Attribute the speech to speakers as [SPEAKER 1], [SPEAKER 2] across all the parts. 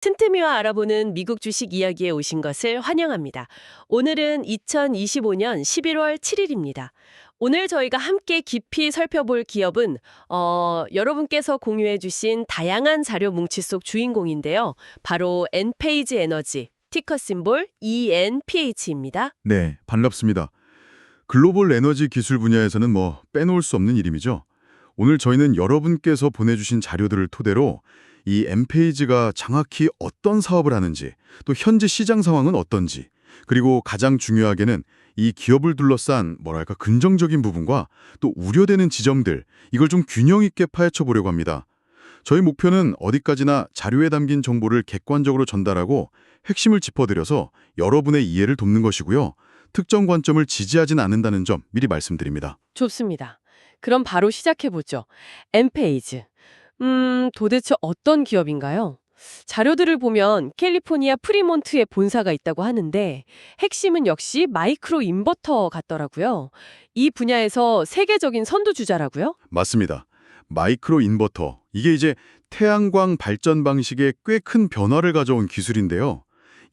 [SPEAKER 1] 틈틈이와 알아보는 미국 주식 이야기에 오신 것을 환영합니다. 오늘은 2025년 11월 7일입니다. 오늘 저희가 함께 깊이 살펴볼 기업은 여러분께서 공유해 주신 다양한 자료 뭉치 속 주인공인데요. 바로 엔페이지 에너지, 티커 심볼 ENPH입니다.
[SPEAKER 2] 네, 반갑습니다. 글로벌 에너지 기술 분야에서는 빼놓을 수 없는 이름이죠. 오늘 저희는 여러분께서 보내주신 자료들을 토대로 이 엔페이지가 정확히 어떤 사업을 하는지, 또 현재 시장 상황은 어떤지, 그리고 가장 중요하게는 이 기업을 둘러싼 긍정적인 부분과 또 우려되는 지점들, 이걸 좀 균형 있게 파헤쳐 보려고 합니다. 저희 목표는 어디까지나 자료에 담긴 정보를 객관적으로 전달하고 핵심을 짚어드려서 여러분의 이해를 돕는 것이고요. 특정 관점을 지지하진 않는다는 점 미리 말씀드립니다.
[SPEAKER 1] 좋습니다. 그럼 바로 시작해보죠. 엔페이지. 도대체 어떤 기업인가요? 자료들을 보면 캘리포니아 프리몬트에 본사가 있다고 하는데 핵심은 역시 마이크로 인버터 같더라고요. 이 분야에서 세계적인 선두주자라고요?
[SPEAKER 2] 맞습니다. 마이크로 인버터, 이게 이제 태양광 발전 방식에 꽤 큰 변화를 가져온 기술인데요.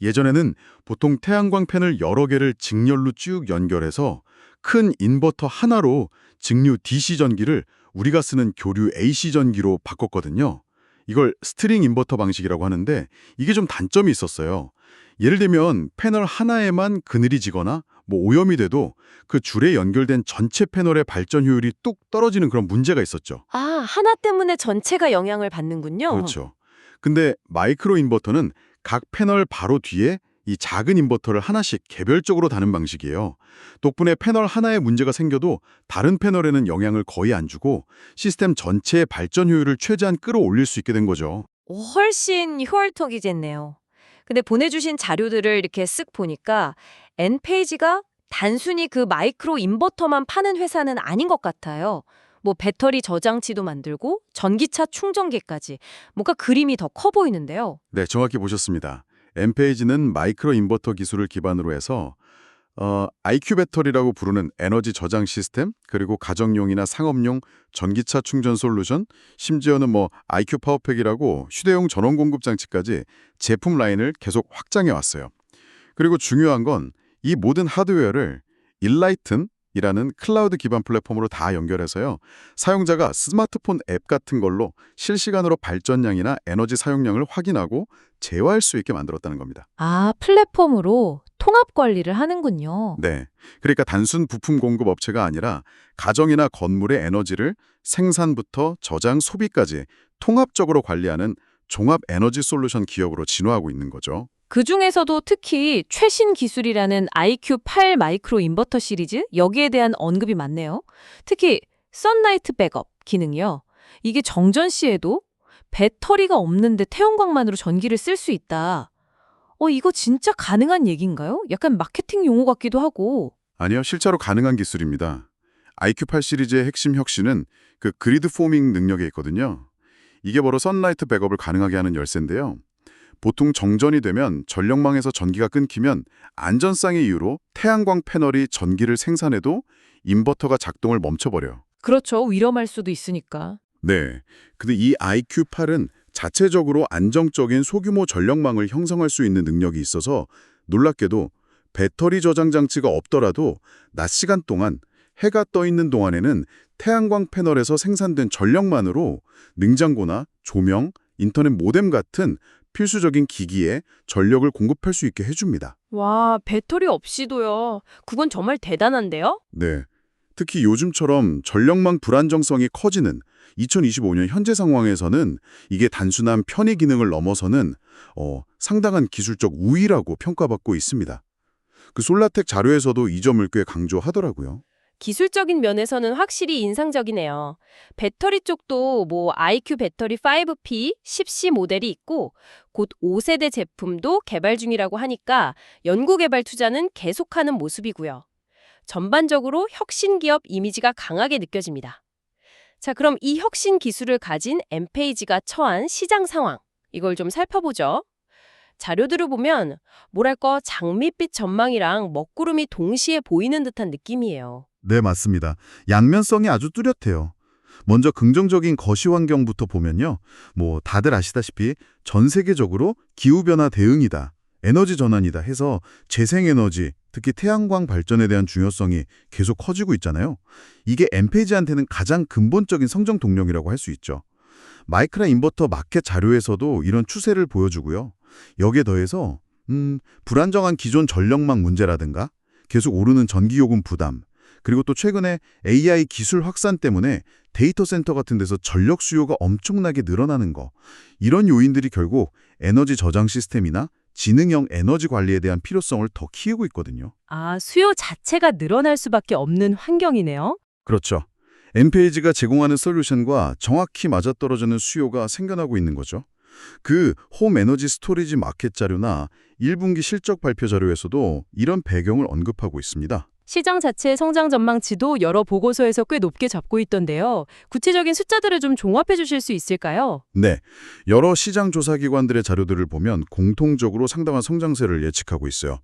[SPEAKER 2] 예전에는 보통 태양광 팬을 여러 개를 직렬로 쭉 연결해서 큰 인버터 하나로 직류 DC 전기를 우리가 쓰는 교류 AC 전기로 바꿨거든요. 이걸 스트링 인버터 방식이라고 하는데 이게 좀 단점이 있었어요. 예를 들면 패널 하나에만 그늘이 지거나 오염이 돼도 그 줄에 연결된 전체 패널의 발전 효율이 뚝 떨어지는 그런 문제가 있었죠.
[SPEAKER 1] 아, 하나 때문에 전체가 영향을 받는군요.
[SPEAKER 2] 그렇죠. 근데 마이크로 인버터는 각 패널 바로 뒤에 이 작은 인버터를 하나씩 개별적으로 다는 방식이에요. 덕분에 패널 하나에 문제가 생겨도 다른 패널에는 영향을 거의 안 주고 시스템 전체의 발전 효율을 최대한 끌어올릴 수 있게 된 거죠.
[SPEAKER 3] 훨씬 효율적이겠네요. 근데 보내주신 자료들을 이렇게 쓱 보니까 엔페이지가 단순히 그 마이크로 인버터만 파는 회사는 아닌 것 같아요. 배터리 저장치도 만들고 전기차 충전기까지 뭔가 그림이 더 커 보이는데요.
[SPEAKER 2] 네, 정확히 보셨습니다. 엔페이지는 마이크로 인버터 기술을 기반으로 해서 IQ 배터리라고 부르는 에너지 저장 시스템, 그리고 가정용이나 상업용 전기차 충전 솔루션, 심지어는 IQ 파워팩이라고 휴대용 전원 공급 장치까지 제품 라인을 계속 확장해 왔어요. 그리고 중요한 건 이 모든 하드웨어를 일라이튼이라는 클라우드 기반 플랫폼으로 다 연결해서요. 사용자가 스마트폰 앱 같은 걸로 실시간으로 발전량이나 에너지 사용량을 확인하고 제어할 수 있게 만들었다는 겁니다.
[SPEAKER 3] 아, 플랫폼으로 통합 관리를 하는군요.
[SPEAKER 2] 네. 그러니까 단순 부품 공급 업체가 아니라 가정이나 건물의 에너지를 생산부터 저장, 소비까지 통합적으로 관리하는 종합 에너지 솔루션 기업으로 진화하고 있는 거죠.
[SPEAKER 3] 그중에서도 특히 최신 기술이라는 IQ8 마이크로 인버터 시리즈, 여기에 대한 언급이 많네요. 특히 선라이트 백업 기능이요. 이게 정전 시에도 배터리가 없는데 태양광만으로 전기를 쓸 수 있다. 이거 진짜 가능한 얘기인가요? 약간 마케팅 용어 같기도 하고.
[SPEAKER 2] 아니요, 실제로 가능한 기술입니다. IQ8 시리즈의 핵심 혁신은 그 그리드 포밍 능력에 있거든요. 이게 바로 선라이트 백업을 가능하게 하는 열쇠인데요. 보통 정전이 되면 전력망에서 전기가 끊기면 안전상의 이유로 태양광 패널이 전기를 생산해도 인버터가 작동을 멈춰버려요.
[SPEAKER 3] 그렇죠. 위험할 수도 있으니까.
[SPEAKER 2] 네. 근데 이 IQ8은 자체적으로 안정적인 소규모 전력망을 형성할 수 있는 능력이 있어서 놀랍게도 배터리 저장 장치가 없더라도 낮 시간 동안 해가 떠 있는 동안에는 태양광 패널에서 생산된 전력만으로 냉장고나 조명, 인터넷 모뎀 같은 필수적인 기기에 전력을 공급할 수 있게 해줍니다.
[SPEAKER 1] 와, 배터리 없이도요. 그건 정말 대단한데요?
[SPEAKER 2] 네. 특히 요즘처럼 전력망 불안정성이 커지는 2025년 현재 상황에서는 이게 단순한 편의 기능을 넘어서는 상당한 기술적 우위라고 평가받고 있습니다. 그 솔라텍 자료에서도 이 점을 꽤 강조하더라고요.
[SPEAKER 1] 기술적인 면에서는 확실히 인상적이네요. 배터리 쪽도 IQ 배터리 5P 10C 모델이 있고 곧 5세대 제품도 개발 중이라고 하니까 연구개발 투자는 계속하는 모습이고요. 전반적으로 혁신 기업 이미지가 강하게 느껴집니다. 자, 그럼 이 혁신 기술을 가진 엔페이지가 처한 시장 상황, 이걸 좀 살펴보죠. 자료들을 보면 장밋빛 전망이랑 먹구름이 동시에 보이는 듯한 느낌이에요.
[SPEAKER 2] 네, 맞습니다. 양면성이 아주 뚜렷해요. 먼저 긍정적인 거시 환경부터 보면요. 뭐 다들 아시다시피 전 세계적으로 기후변화 대응이다, 에너지 전환이다 해서 재생에너지, 특히 태양광 발전에 대한 중요성이 계속 커지고 있잖아요. 이게 엠페이지한테는 가장 근본적인 성장 동력이라고 할 수 있죠. 마이크라 인버터 마켓 자료에서도 이런 추세를 보여주고요. 여기에 더해서 불안정한 기존 전력망 문제라든가 계속 오르는 전기요금 부담, 그리고 또 최근에 AI 기술 확산 때문에 데이터 센터 같은 데서 전력 수요가 엄청나게 늘어나는 거, 이런 요인들이 결국 에너지 저장 시스템이나 지능형 에너지 관리에 대한 필요성을 더 키우고 있거든요.
[SPEAKER 3] 아, 수요 자체가 늘어날 수밖에 없는 환경이네요.
[SPEAKER 2] 그렇죠. 엠페이지가 제공하는 솔루션과 정확히 맞아떨어지는 수요가 생겨나고 있는 거죠. 그 홈 에너지 스토리지 마켓 자료나 1분기 실적 발표 자료에서도 이런 배경을 언급하고 있습니다.
[SPEAKER 3] 시장 자체의 성장 전망치도 여러 보고서에서 꽤 높게 잡고 있던데요. 구체적인 숫자들을 좀 종합해 주실 수 있을까요?
[SPEAKER 2] 네, 여러 시장 조사 기관들의 자료들을 보면 공통적으로 상당한 성장세를 예측하고 있어요.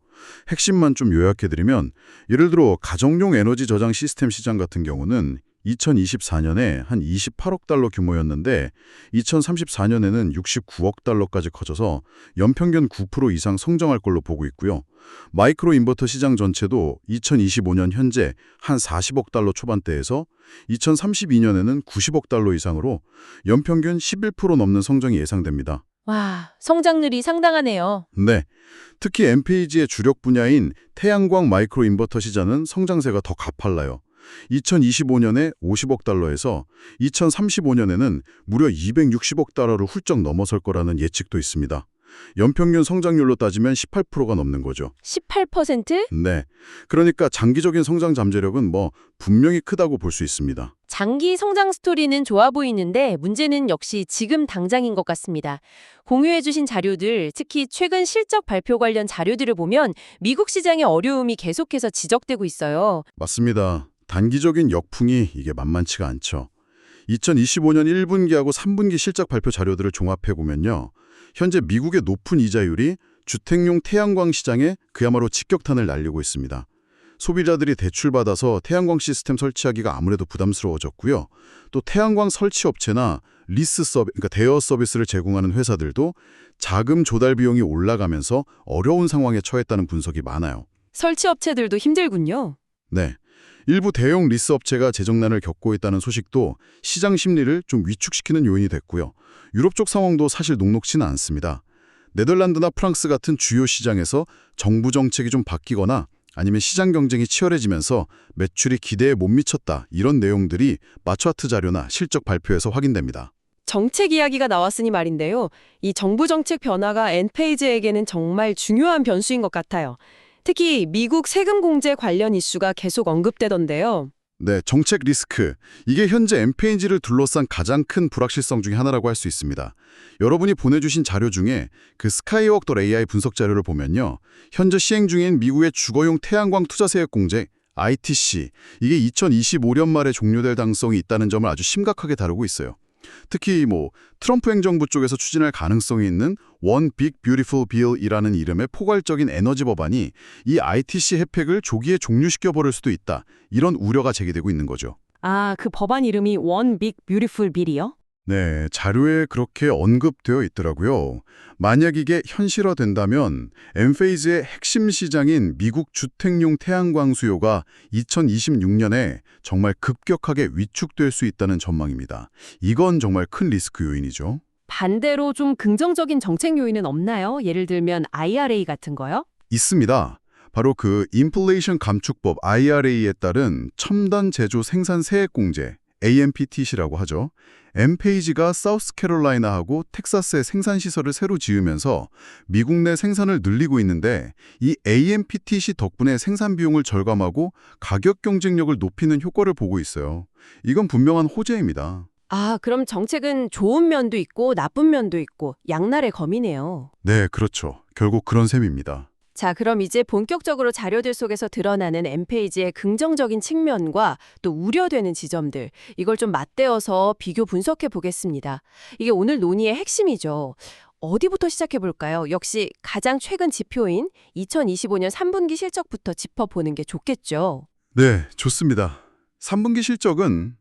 [SPEAKER 2] 핵심만 좀 요약해드리면, 예를 들어 가정용 에너지 저장 시스템 시장 같은 경우는 2024년에 한 28억 달러 규모였는데 2034년에는 69억 달러까지 커져서 연평균 9% 이상 성장할 걸로 보고 있고요. 마이크로 인버터 시장 전체도 2025년 현재 한 40억 달러 초반대에서 2032년에는 90억 달러 이상으로 연평균 11% 넘는 성장이 예상됩니다.
[SPEAKER 3] 와, 성장률이 상당하네요.
[SPEAKER 2] 네, 특히 엠페이지의 주력 분야인 태양광 마이크로 인버터 시장은 성장세가 더 가팔라요. 2025년에 50억 달러에서 2035년에는 무려 260억 달러를 훌쩍 넘어설 거라는 예측도 있습니다. 연평균 성장률로 따지면 18%가 넘는 거죠.
[SPEAKER 3] 18%?
[SPEAKER 2] 네, 그러니까 장기적인 성장 잠재력은 분명히 크다고 볼 수 있습니다.
[SPEAKER 1] 장기 성장 스토리는 좋아 보이는데 문제는 역시 지금 당장인 것 같습니다. 공유해주신 자료들, 특히 최근 실적 발표 관련 자료들을 보면 미국 시장의 어려움이 계속해서 지적되고 있어요.
[SPEAKER 2] 맞습니다. 단기적인 역풍이 이게 만만치가 않죠. 2025년 1분기하고 3분기 실적 발표 자료들을 종합해보면요. 현재 미국의 높은 이자율이 주택용 태양광 시장에 그야말로 직격탄을 날리고 있습니다. 소비자들이 대출받아서 태양광 시스템 설치하기가 아무래도 부담스러워졌고요. 또 태양광 설치 업체나 그러니까 대여 서비스를 제공하는 회사들도 자금 조달 비용이 올라가면서 어려운 상황에 처했다는 분석이 많아요.
[SPEAKER 1] 설치 업체들도 힘들군요.
[SPEAKER 2] 네. 일부 대형 리스 업체가 재정난을 겪고 있다는 소식도 시장 심리를 좀 위축시키는 요인이 됐고요. 유럽 쪽 상황도 사실 녹록지는 않습니다. 네덜란드나 프랑스 같은 주요 시장에서 정부 정책이 좀 바뀌거나 아니면 시장 경쟁이 치열해지면서 매출이 기대에 못 미쳤다, 이런 내용들이 마차트 자료나 실적 발표에서 확인됩니다.
[SPEAKER 1] 정책 이야기가 나왔으니 말인데요. 이 정부 정책 변화가 엔페이지에게는 정말 중요한 변수인 것 같아요. 특히 미국 세금 공제 관련 이슈가 계속 언급되던데요.
[SPEAKER 2] 네, 정책 리스크. 이게 현재 엠페이지를 둘러싼 가장 큰 불확실성 중에 하나라고 할 수 있습니다. 여러분이 보내주신 자료 중에 그 스카이워크.ai 분석 자료를 보면요. 현재 시행 중인 미국의 주거용 태양광 투자세액 공제, ITC, 이게 2025년 말에 종료될 가능성이 있다는 점을 아주 심각하게 다루고 있어요. 특히 트럼프 행정부 쪽에서 추진할 가능성이 있는 One Big Beautiful Bill이라는 이름의 포괄적인 에너지 법안이 이 ITC 혜택을 조기에 종료시켜버릴 수도 있다, 이런 우려가 제기되고 있는 거죠.
[SPEAKER 3] 아, 그 법안 이름이 One Big Beautiful Bill이요?
[SPEAKER 2] 네, 자료에 그렇게 언급되어 있더라고요. 만약 이게 현실화된다면 엠페이즈의 핵심 시장인 미국 주택용 태양광 수요가 2026년에 정말 급격하게 위축될 수 있다는 전망입니다. 이건 정말 큰 리스크 요인이죠.
[SPEAKER 3] 반대로 좀 긍정적인 정책 요인은 없나요? 예를 들면 IRA 같은 거요?
[SPEAKER 2] 있습니다. 바로 그 인플레이션 감축법 IRA에 따른 첨단 제조 생산 세액 공제, AMPTC라고 하죠. 엠페이지가 사우스캐롤라이나하고 텍사스에 생산시설을 새로 지으면서 미국 내 생산을 늘리고 있는데, 이 AMPTC 덕분에 생산 비용을 절감하고 가격 경쟁력을 높이는 효과를 보고 있어요. 이건 분명한 호재입니다.
[SPEAKER 1] 아, 그럼 정책은 좋은 면도 있고 나쁜 면도 있고 양날의 검이네요.
[SPEAKER 2] 네, 그렇죠. 결국 그런 셈입니다.
[SPEAKER 1] 자, 그럼 이제 본격적으로 자료들 속에서 드러나는 엠페이지의 긍정적인 측면과 또 우려되는 지점들, 이걸 좀 맞대어서 비교 분석해 보겠습니다. 이게 오늘 논의의 핵심이죠. 어디부터 시작해 볼까요? 역시 가장 최근 지표인 2025년 3분기 실적부터 짚어보는 게 좋겠죠.
[SPEAKER 2] 네, 좋습니다. 3분기 실적은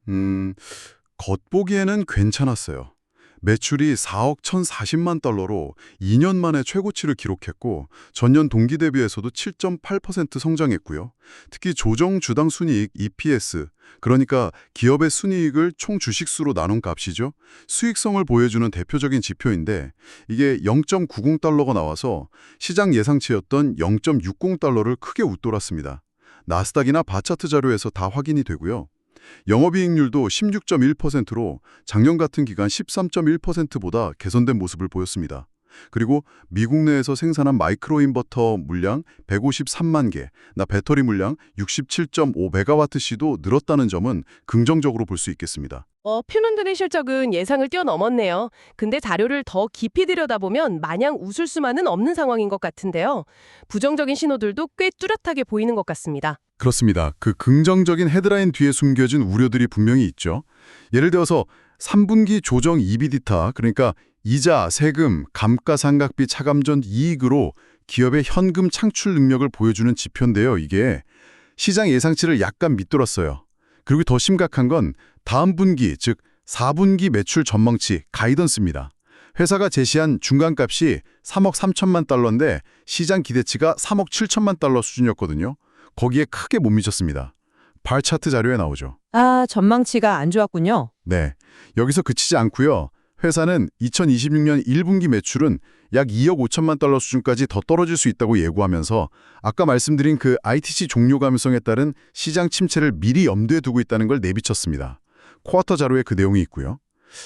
[SPEAKER 2] 겉보기에는 괜찮았어요. 매출이 4억 1,040만 달러로 2년 만에 최고치를 기록했고 전년 동기 대비해서도 7.8% 성장했고요. 특히 조정 주당 순이익 EPS, 그러니까 기업의 순이익을 총 주식수로 나눈 값이죠. 수익성을 보여주는 대표적인 지표인데 이게 0.90달러가 나와서 시장 예상치였던 0.60달러를 크게 웃돌았습니다. 나스닥이나 바차트 자료에서 다 확인이 되고요. 영업이익률도 16.1%로 작년 같은 기간 13.1%보다 개선된 모습을 보였습니다. 그리고 미국 내에서 생산한 마이크로인버터 물량 153만 개, 배터리 물량 67.5메가와트시도 늘었다는 점은 긍정적으로 볼 수 있겠습니다.
[SPEAKER 1] 퓨넌드의 실적은 예상을 뛰어넘었네요. 근데 자료를 더 깊이 들여다보면 마냥 웃을 수만은 없는 상황인 것 같은데요. 부정적인 신호들도 꽤 뚜렷하게 보이는 것 같습니다.
[SPEAKER 2] 그렇습니다. 그 긍정적인 헤드라인 뒤에 숨겨진 우려들이 분명히 있죠. 예를 들어서 3분기 조정 이비디타, 그러니까 이자, 세금, 감가상각비 차감 전 이익으로 기업의 현금 창출 능력을 보여주는 지표인데요. 이게 시장 예상치를 약간 밑돌았어요. 그리고 더 심각한 건 다음 분기, 즉 4분기 매출 전망치, 가이던스입니다. 회사가 제시한 중간값이 3억 3천만 달러인데 시장 기대치가 3억 7천만 달러 수준이었거든요. 거기에 크게 못 미쳤습니다. 발 차트 자료에 나오죠.
[SPEAKER 3] 아, 전망치가 안 좋았군요.
[SPEAKER 2] 네, 여기서 그치지 않고요. 회사는 2026년 1분기 매출은 약 2억 5천만 달러 수준까지 더 떨어질 수 있다고 예고하면서 아까 말씀드린 그 ITC 종료 감성에 따른 시장 침체를 미리 염두에 두고 있다는 걸 내비쳤습니다. 쿼터 자료에 그 내용이 있고요.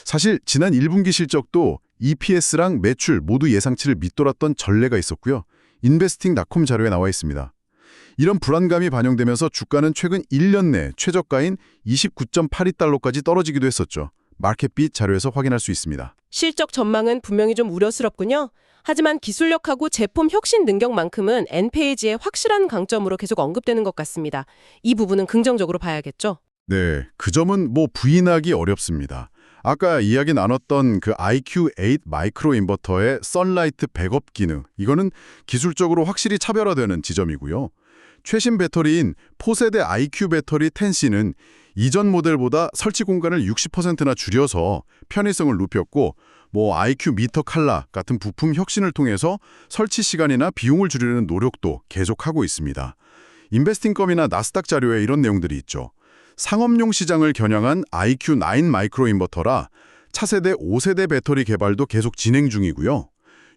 [SPEAKER 2] 사실 지난 1분기 실적도 EPS랑 매출 모두 예상치를 밑돌았던 전례가 있었고요. 인베스팅닷컴 자료에 나와 있습니다. 이런 불안감이 반영되면서 주가는 최근 1년 내 최저가인 29.82달러까지 떨어지기도 했었죠. 마켓빗 자료에서 확인할 수 있습니다.
[SPEAKER 1] 실적 전망은 분명히 좀 우려스럽군요. 하지만 기술력하고 제품 혁신 능력만큼은 엔페이지의 확실한 강점으로 계속 언급되는 것 같습니다. 이 부분은 긍정적으로 봐야겠죠?
[SPEAKER 2] 네, 그 점은 부인하기 어렵습니다. 아까 이야기 나눴던 그 IQ8 마이크로 인버터의 선라이트 백업 기능, 이거는 기술적으로 확실히 차별화되는 지점이고요. 최신 배터리인 포세대 IQ 배터리 10C는 이전 모델보다 설치 공간을 60%나 줄여서 편의성을 높였고 IQ 미터 칼라 같은 부품 혁신을 통해서 설치 시간이나 비용을 줄이는 노력도 계속하고 있습니다. 인베스팅컴이나 나스닥 자료에 이런 내용들이 있죠. 상업용 시장을 겨냥한 IQ9 마이크로 인버터라 차세대 5세대 배터리 개발도 계속 진행 중이고요.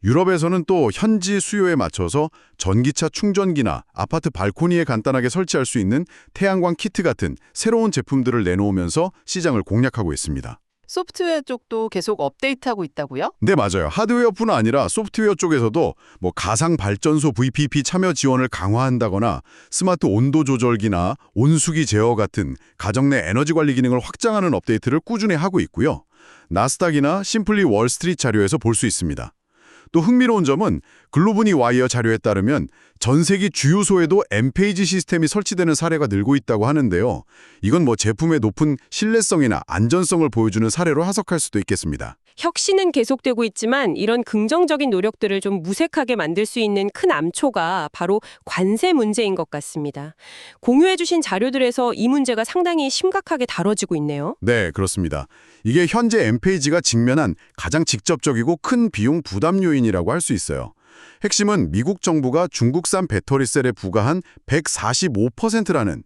[SPEAKER 2] 유럽에서는 또 현지 수요에 맞춰서 전기차 충전기나 아파트 발코니에 간단하게 설치할 수 있는 태양광 키트 같은 새로운 제품들을 내놓으면서 시장을 공략하고 있습니다.
[SPEAKER 4] 소프트웨어 쪽도 계속 업데이트하고 있다고요?
[SPEAKER 2] 네, 맞아요. 하드웨어뿐 아니라 소프트웨어 쪽에서도 가상 발전소 VPP 참여 지원을 강화한다거나 스마트 온도 조절기나 온수기 제어 같은 가정 내 에너지 관리 기능을 확장하는 업데이트를 꾸준히 하고 있고요. 나스닥이나 심플리 월스트리트 자료에서 볼 수 있습니다. 또 흥미로운 점은 글로브니 와이어 자료에 따르면 전 세계 주유소에도 엔페이지 시스템이 설치되는 사례가 늘고 있다고 하는데요. 이건 제품의 높은 신뢰성이나 안전성을 보여주는 사례로 해석할 수도 있겠습니다.
[SPEAKER 1] 혁신은 계속되고 있지만 이런 긍정적인 노력들을 좀 무색하게 만들 수 있는 큰 암초가 바로 관세 문제인 것 같습니다. 공유해 주신 자료들에서 이 문제가 상당히 심각하게 다뤄지고 있네요.
[SPEAKER 2] 네, 그렇습니다. 이게 현재 엔페이지가 직면한 가장 직접적이고 큰 비용 부담 요인이라고 할 수 있어요. 핵심은 미국 정부가 중국산 배터리셀에 부과한 145%라는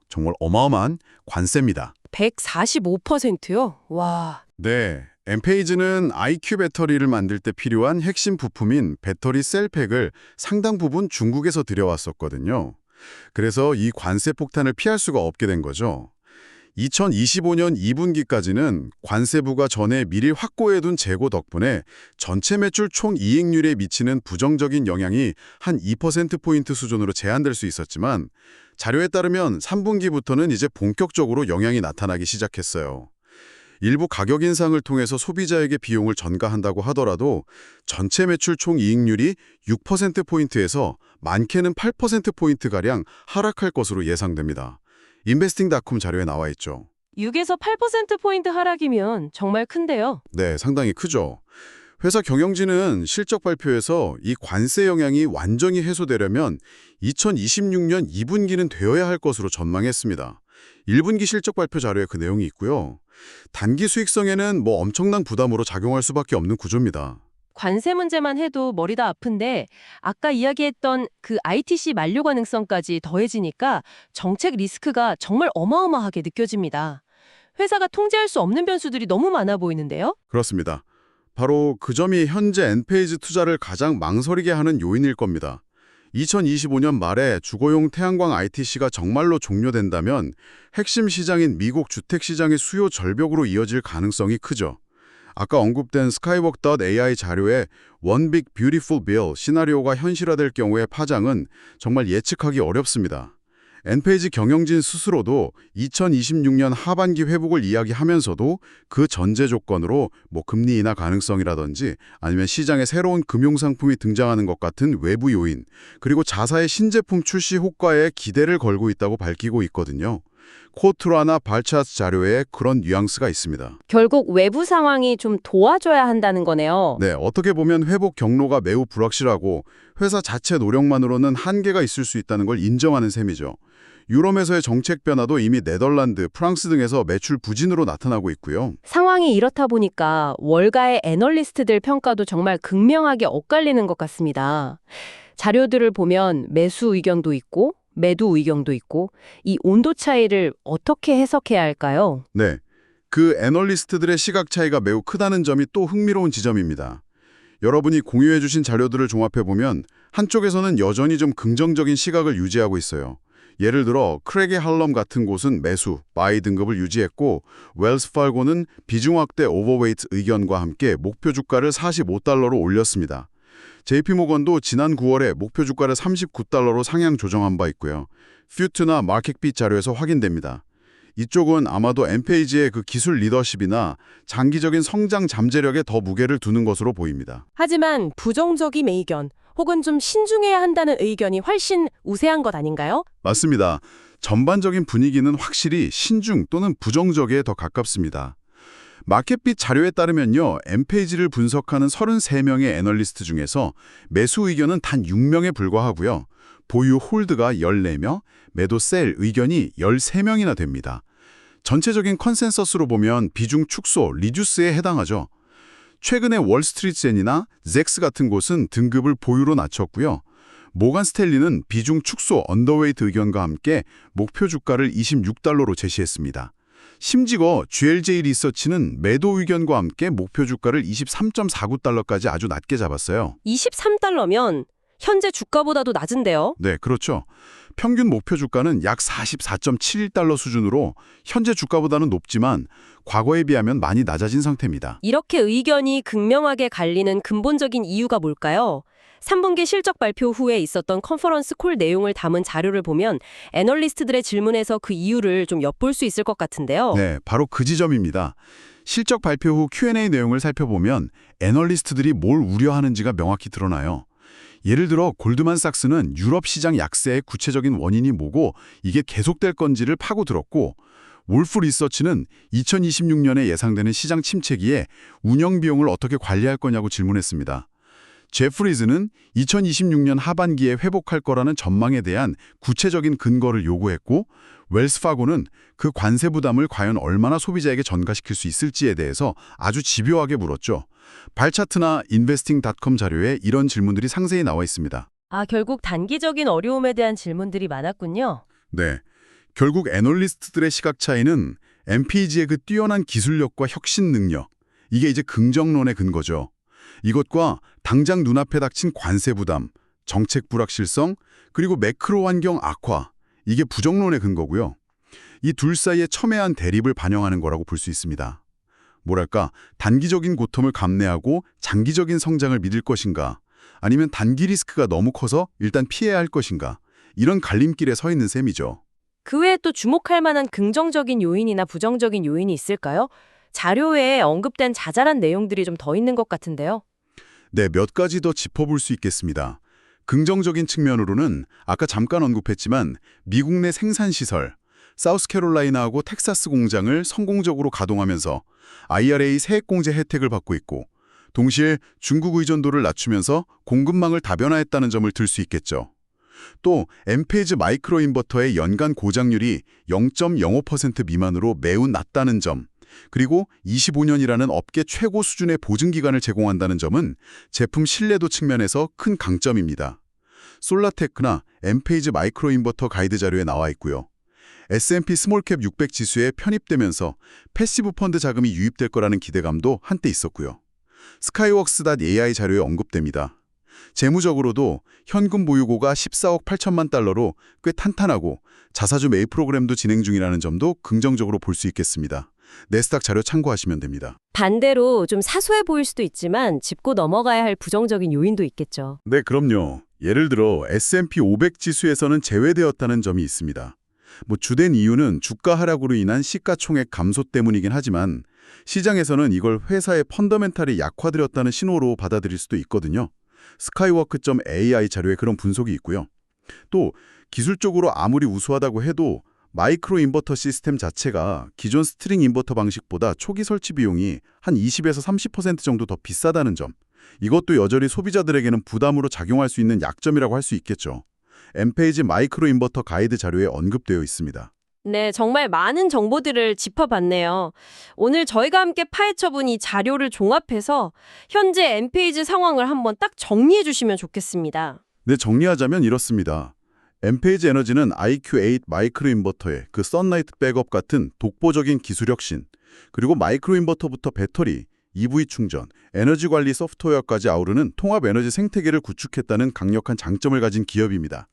[SPEAKER 2] 정말 어마어마한 관세입니다.
[SPEAKER 1] 145%요? 와.
[SPEAKER 2] 네, 엔페이지는 IQ 배터리를 만들 때 필요한 핵심 부품인 배터리 셀팩을 상당 부분 중국에서 들여왔었거든요. 그래서 이 관세 폭탄을 피할 수가 없게 된 거죠. 2025년 2분기까지는 관세 부과 전에 미리 확보해둔 재고 덕분에 전체 매출 총 이익률에 미치는 부정적인 영향이 한 2%포인트 수준으로 제한될 수 있었지만 자료에 따르면 3분기부터는 이제 본격적으로 영향이 나타나기 시작했어요. 일부 가격 인상을 통해서 소비자에게 비용을 전가한다고 하더라도 전체 매출 총 이익률이 6%포인트에서 많게는 8%포인트가량 하락할 것으로 예상됩니다. 인베스팅닷컴 자료에 나와 있죠.
[SPEAKER 1] 6에서 8%포인트 하락이면 정말 큰데요.
[SPEAKER 2] 네, 상당히 크죠. 회사 경영진은 실적 발표에서 이 관세 영향이 완전히 해소되려면 2026년 2분기는 되어야 할 것으로 전망했습니다. 1분기 실적 발표 자료에 그 내용이 있고요. 단기 수익성에는 뭐 엄청난 부담으로 작용할 수밖에 없는 구조입니다.
[SPEAKER 1] 관세 문제만 해도 머리가 아픈데 아까 이야기했던 그 ITC 만료 가능성까지 더해지니까 정책 리스크가 정말 어마어마하게 느껴집니다. 회사가 통제할 수 없는 변수들이 너무 많아 보이는데요?
[SPEAKER 2] 그렇습니다. 바로 그 점이 현재 엔페이지 투자를 가장 망설이게 하는 요인일 겁니다. 2025년 말에 주거용 태양광 ITC가 정말로 종료된다면 핵심 시장인 미국 주택시장의 수요 절벽으로 이어질 가능성이 크죠. 아까 언급된 skywork.ai 자료에 One Big Beautiful Bill 시나리오가 현실화될 경우의 파장은 정말 예측하기 어렵습니다. 엔페이지 경영진 스스로도 2026년 하반기 회복을 이야기하면서도 그 전제 조건으로 뭐 금리 인하 가능성이라든지 아니면 시장에 새로운 금융상품이 등장하는 것 같은 외부 요인, 그리고 자사의 신제품 출시 효과에 기대를 걸고 있다고 밝히고 있거든요. 코트라나 발차트 자료에 그런 뉘앙스가 있습니다.
[SPEAKER 1] 결국 외부 상황이 좀 도와줘야 한다는 거네요.
[SPEAKER 2] 네, 어떻게 보면 회복 경로가 매우 불확실하고 회사 자체 노력만으로는 한계가 있을 수 있다는 걸 인정하는 셈이죠. 유럽에서의 정책 변화도 이미 네덜란드, 프랑스 등에서 매출 부진으로 나타나고 있고요.
[SPEAKER 1] 상황이 이렇다 보니까 월가의 애널리스트들 평가도 정말 극명하게 엇갈리는 것 같습니다. 자료들을 보면 매수 의견도 있고 매도 의견도 있고 이 온도 차이를 어떻게 해석해야 할까요?
[SPEAKER 2] 네, 그 애널리스트들의 시각 차이가 매우 크다는 점이 또 흥미로운 지점입니다. 여러분이 공유해 주신 자료들을 종합해보면 한쪽에서는 여전히 좀 긍정적인 시각을 유지하고 있어요. 예를 들어 크레게 할럼 같은 곳은 매수, 바이 등급을 유지했고 웰스파고는 비중 확대 오버웨이트 의견과 함께 목표 주가를 45달러로 올렸습니다. JP모건도 지난 9월에 목표 주가를 39달러로 상향 조정한 바 있고요. 퓨트나 마켓빗 자료에서 확인됩니다. 이쪽은 아마도 엔페이지의 그 기술 리더십이나 장기적인 성장 잠재력에 더 무게를 두는 것으로 보입니다.
[SPEAKER 1] 하지만 부정적인 의견 혹은 좀 신중해야 한다는 의견이 훨씬 우세한 것 아닌가요?
[SPEAKER 2] 맞습니다. 전반적인 분위기는 확실히 신중 또는 부정적에 더 가깝습니다. 마켓빗 자료에 따르면요, 엔페이지를 분석하는 33명의 애널리스트 중에서 매수 의견은 단 6명에 불과하고요. 보유 홀드가 14명, 매도 셀 의견이 13명이나 됩니다. 전체적인 컨센서스로 보면 비중 축소, 리듀스에 해당하죠. 최근에 월스트리트젠이나 젝스 같은 곳은 등급을 보유로 낮췄고요. 모간 스탠리는 비중 축소, 언더웨이트 의견과 함께 목표 주가를 26달러로 제시했습니다. 심지어 GLJ 리서치는 매도 의견과 함께 목표 주가를 23.49달러까지 아주 낮게 잡았어요.
[SPEAKER 1] 23달러면 현재 주가보다도 낮은데요?
[SPEAKER 2] 네, 그렇죠. 평균 목표 주가는 약 44.71달러 수준으로 현재 주가보다는 높지만 과거에 비하면 많이 낮아진 상태입니다.
[SPEAKER 1] 이렇게 의견이 극명하게 갈리는 근본적인 이유가 뭘까요? 3분기 실적 발표 후에 있었던 컨퍼런스 콜 내용을 담은 자료를 보면 애널리스트들의 질문에서 그 이유를 좀 엿볼 수 있을 것 같은데요.
[SPEAKER 2] 네, 바로 그 지점입니다. 실적 발표 후 Q&A 내용을 살펴보면 애널리스트들이 뭘 우려하는지가 명확히 드러나요. 예를 들어 골드만삭스는 유럽 시장 약세의 구체적인 원인이 뭐고 이게 계속될 건지를 파고들었고, wolf 리서치는 2026년에 예상되는 시장 침체기에 운영 비용을 어떻게 관리할 거냐고 질문했습니다. 제프리즈는 2026년 하반기에 회복할 거라는 전망에 대한 구체적인 근거를 요구했고, 웰스파고는 그 관세 부담을 과연 얼마나 소비자에게 전가시킬 수 있을지에 대해서 아주 집요하게 물었죠. 발차트나 인베스팅닷컴 자료에 이런 질문들이 상세히 나와 있습니다.
[SPEAKER 1] 아, 결국 단기적인 어려움에 대한 질문들이 많았군요.
[SPEAKER 2] 네, 결국 애널리스트들의 시각 차이는 MPG의 그 뛰어난 기술력과 혁신 능력, 이게 이제 긍정론의 근거죠. 이것과 당장 눈앞에 닥친 관세 부담, 정책 불확실성, 그리고 매크로 환경 악화, 이게 부정론의 근거고요. 이 둘 사이의 첨예한 대립을 반영하는 거라고 볼 수 있습니다. 뭐랄까, 단기적인 고통을 감내하고 장기적인 성장을 믿을 것인가, 아니면 단기 리스크가 너무 커서 일단 피해야 할 것인가, 이런 갈림길에 서 있는 셈이죠.
[SPEAKER 1] 그 외에 또 주목할 만한 긍정적인 요인이나 부정적인 요인이 있을까요? 자료에 언급된 자잘한 내용들이 좀 더 있는 것 같은데요.
[SPEAKER 2] 네, 몇 가지 더 짚어볼 수 있겠습니다. 긍정적인 측면으로는 아까 잠깐 언급했지만 미국 내 생산시설, 사우스캐롤라이나하고 텍사스 공장을 성공적으로 가동하면서 IRA 세액공제 혜택을 받고 있고, 동시에 중국 의존도를 낮추면서 공급망을 다변화했다는 점을 들 수 있겠죠. 또 엔페이지 마이크로 인버터의 연간 고장률이 0.05% 미만으로 매우 낮다는 점, 그리고 25년이라는 업계 최고 수준의 보증기간을 제공한다는 점은 제품 신뢰도 측면에서 큰 강점입니다. 솔라테크나 엠페이즈 마이크로 인버터 가이드 자료에 나와 있고요. S&P 스몰캡 600 지수에 편입되면서 패시브 펀드 자금이 유입될 거라는 기대감도 한때 있었고요. 스카이웍스.ai 자료에 언급됩니다. 재무적으로도 현금 보유고가 14억 8천만 달러로 꽤 탄탄하고 자사주 매입 프로그램도 진행 중이라는 점도 긍정적으로 볼 수 있겠습니다. 네스닥 자료 참고하시면 됩니다.
[SPEAKER 1] 반대로 좀 사소해 보일 수도 있지만 짚고 넘어가야 할 부정적인 요인도 있겠죠.
[SPEAKER 2] 네, 그럼요. 예를 들어 S&P 500 지수에서는 제외되었다는 점이 있습니다. 주된 이유는 주가 하락으로 인한 시가총액 감소 때문이긴 하지만 시장에서는 이걸 회사의 펀더멘탈이 약화되었다는 신호로 받아들일 수도 있거든요. 스카이워크.ai 자료에 그런 분석이 있고요. 또 기술적으로 아무리 우수하다고 해도 마이크로 인버터 시스템 자체가 기존 스트링 인버터 방식보다 초기 설치 비용이 한 20에서 30% 정도 더 비싸다는 점. 이것도 여전히 소비자들에게는 부담으로 작용할 수 있는 약점이라고 할 수 있겠죠. 엠페이지 마이크로 인버터 가이드 자료에 언급되어 있습니다.
[SPEAKER 1] 네, 정말 많은 정보들을 짚어봤네요. 오늘 저희가 함께 파헤쳐본 이 자료를 종합해서 현재 엠페이지 상황을 한번 딱 정리해 주시면 좋겠습니다.
[SPEAKER 2] 네, 정리하자면 이렇습니다. 엠페이지 에너지는 IQ8 마이크로 인버터의 그 썬라이트 백업 같은 독보적인 기술 혁신, 그리고 마이크로 인버터부터 배터리, EV 충전, 에너지 관리 소프트웨어까지 아우르는 통합 에너지 생태계를 구축했다는 강력한 장점을 가진 기업입니다.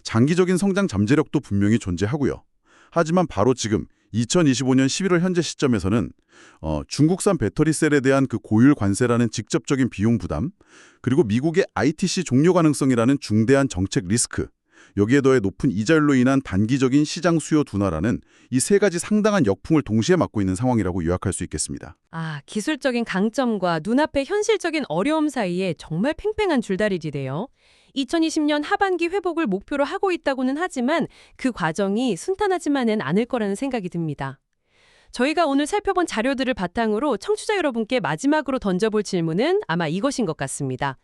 [SPEAKER 2] 장기적인 성장 잠재력도 분명히 존재하고요. 하지만 바로 지금 2025년 11월 현재 시점에서는 중국산 배터리셀에 대한 그 고율 관세라는 직접적인 비용 부담, 그리고 미국의 ITC 종료 가능성이라는 중대한 정책 리스크, 여기에 더해 높은 이자율로 인한 단기적인 시장 수요 둔화라는 이 세 가지 상당한 역풍을 동시에 맞고 있는 상황이라고 요약할 수 있겠습니다.
[SPEAKER 3] 기술적인 강점과 눈앞의 현실적인 어려움 사이에 정말 팽팽한 줄다리기네요. 2020년 하반기 회복을 목표로 하고 있다고는 하지만 그 과정이 순탄하지만은 않을 거라는 생각이 듭니다. 저희가 오늘 살펴본 자료들을 바탕으로 청취자 여러분께 마지막으로 던져볼 질문은 아마 이것인 것 같습니다.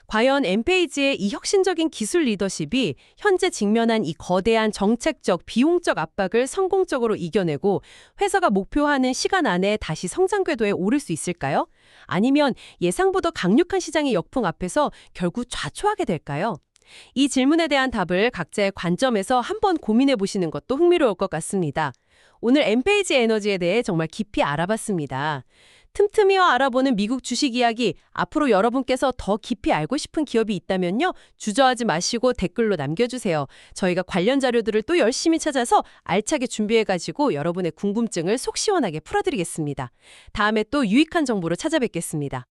[SPEAKER 3] 과연 엠페이지의 이 혁신적인 기술 리더십이 현재 직면한 이 거대한 정책적, 비용적 압박을 성공적으로 이겨내고 회사가 목표하는 시간 안에 다시 성장 궤도에 오를 수 있을까요? 아니면 예상보다 강력한 시장의 역풍 앞에서 결국 좌초하게 될까요? 이 질문에 대한 답을 각자의 관점에서 한번 고민해 보시는 것도 흥미로울 것 같습니다. 오늘 엠페이지 에너지에 대해 정말 깊이 알아봤습니다. 틈틈이와 알아보는 미국 주식 이야기, 앞으로 여러분께서 더 깊이 알고 싶은 기업이 있다면요, 주저하지 마시고 댓글로 남겨주세요. 저희가 관련 자료들을 또 열심히 찾아서 알차게 준비해가지고 여러분의 궁금증을 속 시원하게 풀어드리겠습니다. 다음에 또 유익한 정보로 찾아뵙겠습니다.